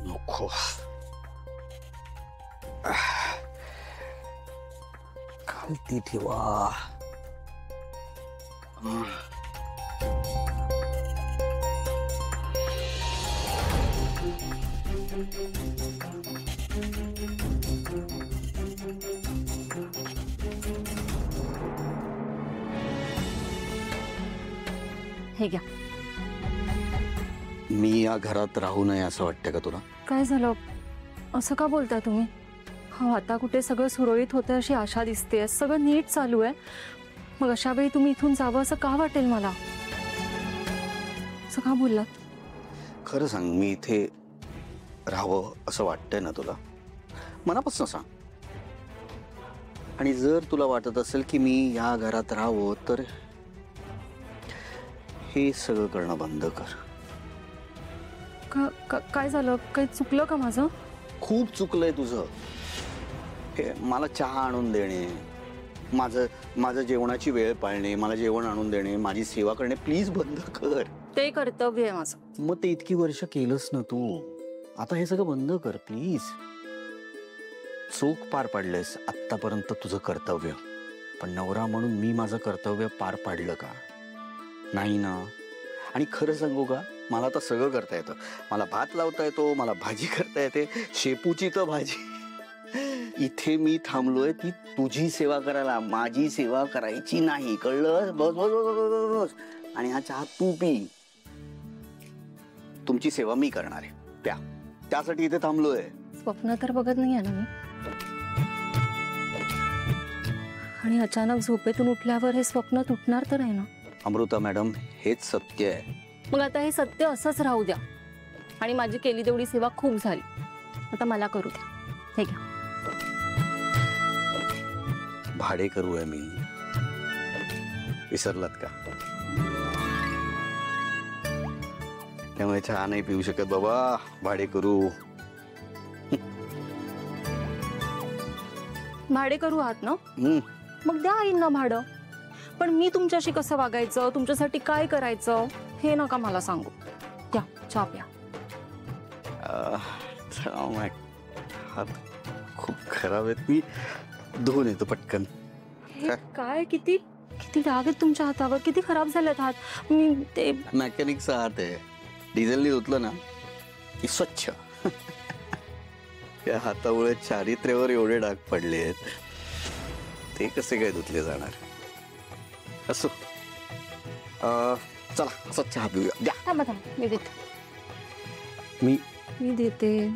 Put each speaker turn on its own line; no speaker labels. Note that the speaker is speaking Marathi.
नको. खालती ठेवा.
हे घ्या.
मी या घरात राहू नये असं वाटतं का तुला?
काय झालं असं का बोलताय तुम्ही? हो, आता कुठे सगळं सुरळीत होतं अशी आशा दिसते, सगळं नीट चालू आहे. मग अशा वेळी तुम्ही इथून जावं असं का वाटेल मला? असं का बोललात?
खरं सांग, मी इथे राहावं असं वाटतंय ना तुला? मनापासून सांग. आणि जर तुला वाटत असेल की मी या घरात राहावं तर हे सगळं करणं बंद कर.
काय झालं? काही चुकलं का माझं?
खूप चुकलंय तुझं. हे मला चहा आणून देणे, माझं जेवणाची वेळ पाळणे, मला जेवण आणून देणे, माझी सेवा करणे प्लीज बंद कर.
ते कर्तव्य आहे माझं.
मग ते इतकी वर्ष केलंस ना तू, आता हे सगळं बंद कर प्लीज. चूक पार पाडलेस आत्तापर्यंत तुझं कर्तव्य, पण नवरा म्हणून मी माझं कर्तव्य पार पाडलं का? नाही ना. आणि खरं सांगू का, मला आता सगळं करता येतं. मला भात लावता येतो, मला भाजी करता येते, शेपूची तर भाजी. इथे मी थांबलोय ती तुझी सेवा करायला, माझी सेवा करायची नाही, कळलं? बस बस बस बस. आणि हा चहा तू पी. तुमची सेवा मी करणार आहे, प्या. त्यासाठी इथे थांबलोय.
स्वप्न तर बघत नाही आहे ना मी. आणि अचानक झोपेतून उठल्यावर हे स्वप्न तुटणार तर आहे ना?
अमृता मॅडम, हेच सत्य आहे.
मग आता हे सत्य असंच राहू द्या. आणि माझी केली तेवढी सेवा खूप झाली, आता मला करू द्या. हे घ्या.
भाडे करू आहे मी, विसरलात का? त्यामुळे चहा नाही पिऊ शकत बाबा, भाडे करू.
भाडे करू आहात ना? मग द्या आईंना भाडं. पण मी तुमच्याशी कसं वागायचं, तुमच्यासाठी काय करायचं हे नका मला सांगू. द्या, चहा प्या.
हात खूप खराब आहेत, मी धुवून येतो पटकन.
हे काय, किती किती डाग आहेत तुमच्या हातावर, किती खराब झालेत हात. मी ते
मेकॅनिकचा हात आहे, डिझेलने धुतलं ना की स्वच्छ. या हातामुळे चारित्र्यावर एवढे डाग पडले आहेत, ते कसे काय धुतले जाणार? असो, चला असं चहा पिऊया. द्या.
थांबा थांबा, मी देते.
मी
देते.